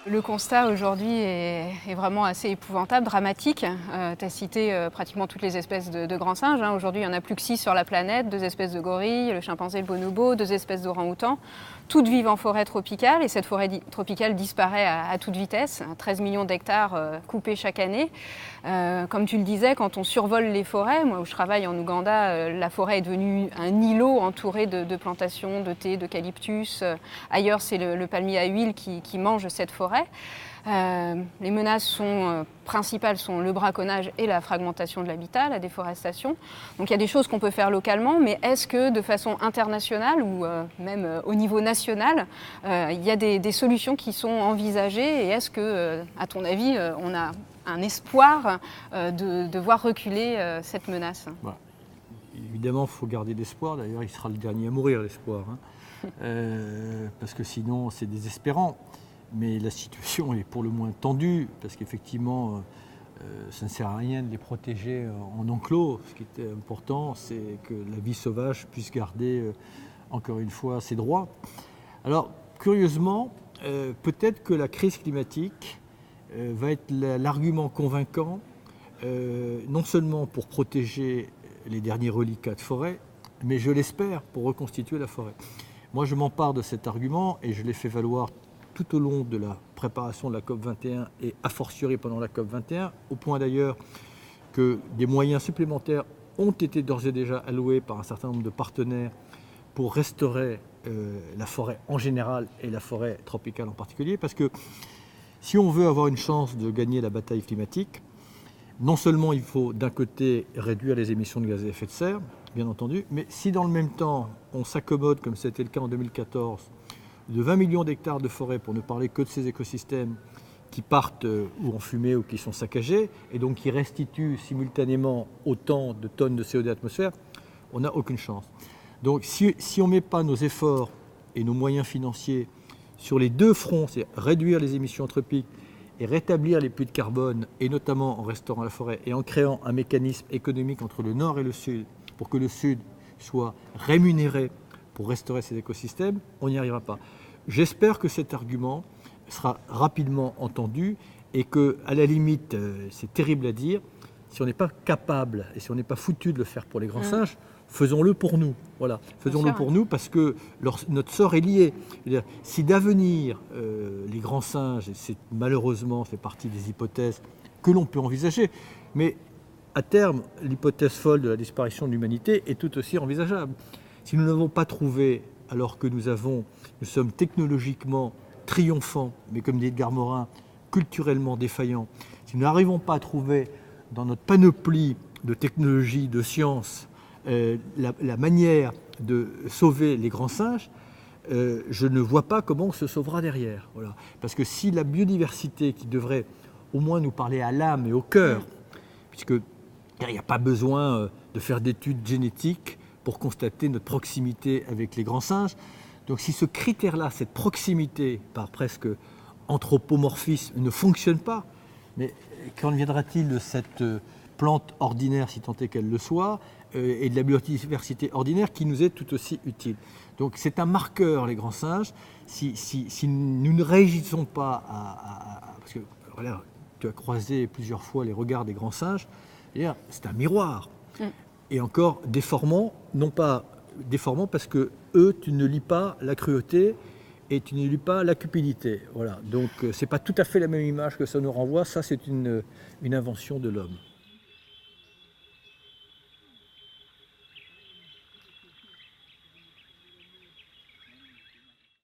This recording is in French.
Le constat aujourd'hui est vraiment assez épouvantable, dramatique. Tu as cité pratiquement toutes les espèces de grands singes. Aujourd'hui, il n'y en a plus que 6 sur la planète, 2 espèces de gorilles, le chimpanzé, le bonobo, 2 espèces d'orang-outans. Toutes vivent en forêt tropicale et cette forêt tropicale disparaît à toute vitesse. 13 millions d'hectares coupés chaque année. Comme tu le disais, quand on survole les forêts, moi où je travaille en Ouganda, la forêt est devenue un îlot entouré de plantations de thé, d'eucalyptus. Ailleurs, c'est le palmier à huile qui mange cette forêt. Les menaces principales sont le braconnage et la fragmentation de l'habitat, la déforestation. Donc il y a des choses qu'on peut faire localement, mais est-ce que de façon internationale ou même au niveau national, il y a des solutions qui sont envisagées et est-ce que, à ton avis, on a un espoir de voir reculer cette menace? Bah, évidemment, il faut garder l'espoir. D'ailleurs, il sera le dernier à mourir, l'espoir. Parce que sinon, c'est désespérant. Mais la situation est pour le moins tendue, parce qu'effectivement, ça ne sert à rien de les protéger en enclos. Ce qui était important, c'est que la vie sauvage puisse garder, encore une fois, ses droits. Alors, curieusement, peut-être que la crise climatique va être l'argument convaincant, non seulement pour protéger les derniers reliquats de forêt, mais je l'espère pour reconstituer la forêt. Moi, je m'empare de cet argument et je l'ai fait valoir tout au long de la préparation de la COP21 et a fortiori pendant la COP21, au point d'ailleurs que des moyens supplémentaires ont été d'ores et déjà alloués par un certain nombre de partenaires pour restaurer la forêt en général et la forêt tropicale en particulier, parce que si on veut avoir une chance de gagner la bataille climatique, non seulement il faut d'un côté réduire les émissions de gaz à effet de serre, bien entendu, mais si dans le même temps on s'accommode, comme c'était le cas en 2014, de 20 millions d'hectares de forêt, pour ne parler que de ces écosystèmes qui partent ou en fumée ou qui sont saccagés, et donc qui restituent simultanément autant de tonnes de CO2 à l'atmosphère, on n'a aucune chance. Donc si on ne met pas nos efforts et nos moyens financiers sur les deux fronts, c'est réduire les émissions anthropiques et rétablir les puits de carbone, et notamment en restaurant la forêt et en créant un mécanisme économique entre le nord et le sud, pour que le sud soit rémunéré pour restaurer ces écosystèmes, on n'y arrivera pas. J'espère que cet argument sera rapidement entendu et que, à la limite, c'est terrible à dire, si on n'est pas capable et si on n'est pas foutu de le faire pour les grands singes, faisons-le pour nous. Voilà, faisons-le pour nous parce que notre sort est lié. Si d'avenir, les grands singes, et malheureusement fait partie des hypothèses que l'on peut envisager, mais à terme, l'hypothèse folle de la disparition de l'humanité est tout aussi envisageable. Si nous n'avons pas trouvé, alors que nous sommes technologiquement triomphants, mais comme dit Edgar Morin, culturellement défaillants, si nous n'arrivons pas à trouver dans notre panoplie de technologies, de sciences, la manière de sauver les grands singes, je ne vois pas comment on se sauvera derrière. Voilà. Parce que si la biodiversité, qui devrait au moins nous parler à l'âme et au cœur, puisqu'il n'y a pas besoin de faire d'études génétiques pour constater notre proximité avec les grands singes. Donc si ce critère-là, cette proximité par presque anthropomorphisme ne fonctionne pas, mais qu'en viendra-t-il de cette plante ordinaire, si tant est qu'elle le soit, et de la biodiversité ordinaire qui nous est tout aussi utile? Donc c'est un marqueur, les grands singes. Si nous ne réagissons pas parce que voilà, tu as croisé plusieurs fois les regards des grands singes, c'est un miroir. Et encore déformant, non pas déformant parce que eux, tu ne lis pas la cruauté et tu ne lis pas la cupidité. Voilà. Donc c'est pas tout à fait la même image que ça nous renvoie. Ça, c'est une invention de l'homme.